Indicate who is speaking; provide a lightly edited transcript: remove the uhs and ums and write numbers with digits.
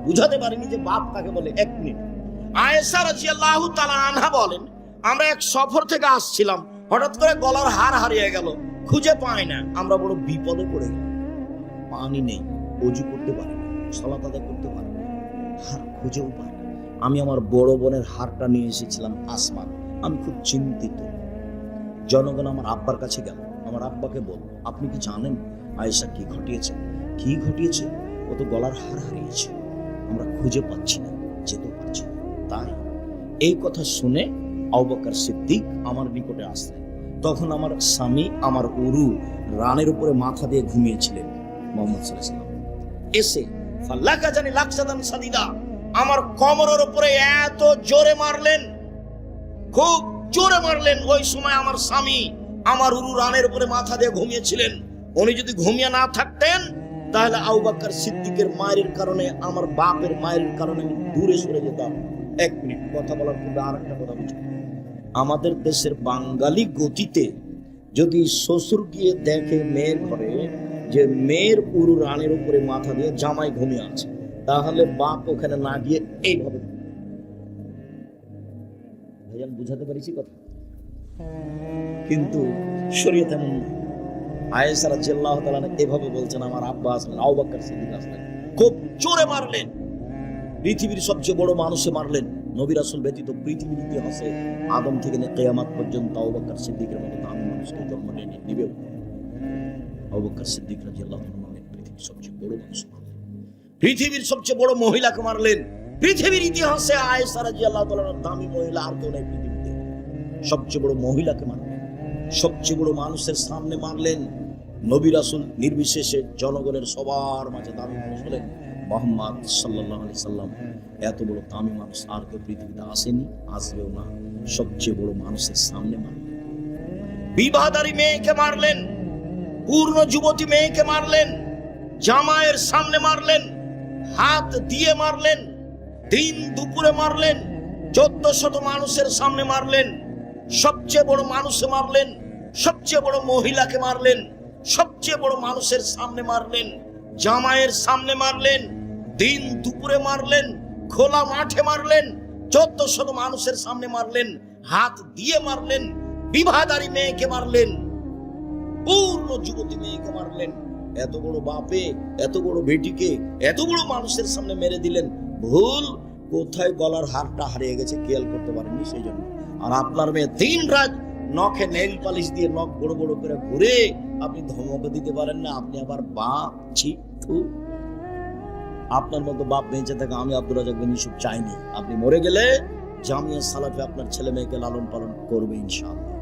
Speaker 1: বুঝাতে পারিনি যে বাপ কাকে বলে। 1 মিনিট। আয়েশা রাদিয়াল্লাহু তাআলা আনহা বলেন, আমরা এক সফর থেকে আসছিলাম, হঠাৎ করে গলার হার হারিয়ে গেল, খুঁজে পাই না। আমরা বড় বিপদে পড়ে গেলাম। পানি নেই, ওযু করতে পারি না, সালাত আদায় করতে পারি না, হার খুঁজেও পাই না। আমি আমার বড় বোনের হারটা নিয়ে এসেছিলাম আসমান। আমি খুব চিন্তিত। জনগণ আমার আব্বার কাছে গেল। আমার আব্বাকে বল, আপনি কি জানেন আয়েশা কি ঘটিয়েছে? কি ঘটিয়েছে? ও তো গলার হার হারিয়েছে, আমরা খুঁজে পাচ্ছি না, যেতে পারছি না। তাই এই কথা শুনে আবু বকর সিদ্দিক আমার নিকটে আসলেন। তখন আমার স্বামী, আমার উরু রানের উপরে মাথা দিয়ে ঘুমিয়েছিলেন। মুহাম্মদ সাল্লাল্লাহু আলাইহি ওয়াসাল্লাম এসে ফাল্লাকা জানি লাকসাদান সাদিদা, আমার কোমরের উপরে এত জোরে মারলেন, খুব জোরে মারলেন। ওই সময় আমার স্বামী, আমার উরু রানের উপরে মাথা দিয়ে ঘুমিয়েছিলেন। উনি যদি ঘুমিয়ে না থাকতেন তাহলে আবু বকর সিদ্দিকের মায়ের কারণে, আমার বাপের মায়ের কারণে আমি দূরে সরে যেতাম। 1 মিনিট কথা বলার পূর্বে আরেকটা কথা বুঝুন। আমাদের দেশের বাঙালি গতিতে যদি শ্বশুর গিয়ে দেখে মেয়ের ঘরে যে মেয়ের উরু রানের উপরে মাথা দিয়ে জামাই ঘুমিয়ে আছে, তাহলে বাপ ওখানে না গিয়ে এইভাবে, ভাইজান বুঝাতে পারিছি কথা? কিন্তু শরীয়ত এমন না। আয়েশা রাদিয়াল্লাহু তাআলা এভাবে বলছেন, আমার আব্বা আসলেন, আবু বকর সিদ্দিক আসলেন, খুব জোরে মারলেন। পৃথিবীর সবচেয়ে বড় মানুষে মারলেন। নবী রাসূল ব্যতীত পৃথিবীর ইতিহাসে আদম থেকে নিয়ে কিয়ামত পর্যন্ত আবু বকর সিদ্দিকের মতো দামি মানুষকে জন্ম নেবে। আবু বকর সিদ্দিক রাদিয়াল্লাহু তাআলা পৃথিবীর সবচেয়ে বড় মানুষ মারলেন, পৃথিবীর সবচেয়ে বড় মহিলাকে মারলেন। পৃথিবীর ইতিহাসে আয়েশা রাদিয়াল্লাহু তাআলার দামি মহিলা আর কেউ নেই পৃথিবীতে। সবচেয়ে বড় মহিলাকে মারলেন, সবচেয়ে বড় মানুষের সামনে মারলেন। নবী রাসূল নির্বিশেষে জনগণের সবার মাঝে দামি মানুষ হলেন মুহাম্মদ সাল্লাল্লাহু আলাইহি সাল্লাম। এত বড় দামি মানুষ আর কেউ পৃথিবীতে আসেনি, আসবেও না। সবচেয়ে বড় মানুষের সামনে মারলেন। বিবাহদারী মেয়েকে মারলেন, পূর্ণ যুবতী মেয়েকে মারলেন, জামাইয়ের সামনে মারলেন, হাত দিয়ে মারলেন, দিন দুপুরে মারলেন, 1400 মানুষের সামনে মারলেন। সবচেয়ে বড় মানুষে মারলেন, সবচেয়ে বড় মহিলাকে মারলেন, সবচেয়ে বড় মানুষের সামনে মারলেন, জামাইয়ের সামনে মারলেন, দিন দুপুরে মারলেন, খোলা মাঠে মারলেন, 1400 মানুষের সামনে মারলেন, হাত দিয়ে মারলেন, বিবাহদারী মেয়েকে মারলেন, পূর্ণ যুবতী মেয়েকে মারলেন। এত বড় বাপে এত বড় বেটিকে এত বড় মানুষের সামনে মেরে দিলেন। ভুল কোথায় গলার হারটা হারিয়ে গেছে খেয়াল করতে পারেননি, সেই জন্য। আর আপনার মেয়ে দিন রাত নখে নেইল পালিশ দিয়ে নখ বড় বড় করে ঘুরে আপনি ধমক দিতে পারেন না, আপনি আবার বাপ। আপনার মতো বাপ বেঁচে থাকে আমি আব্দুর রাজ্জাক বিন ইউসুফ চাইনি। আপনি মরে গেলে জামিয়া সালাফে আপনার ছেলে মেয়েকে লালন পালন করবে ইনশাআল্লাহ।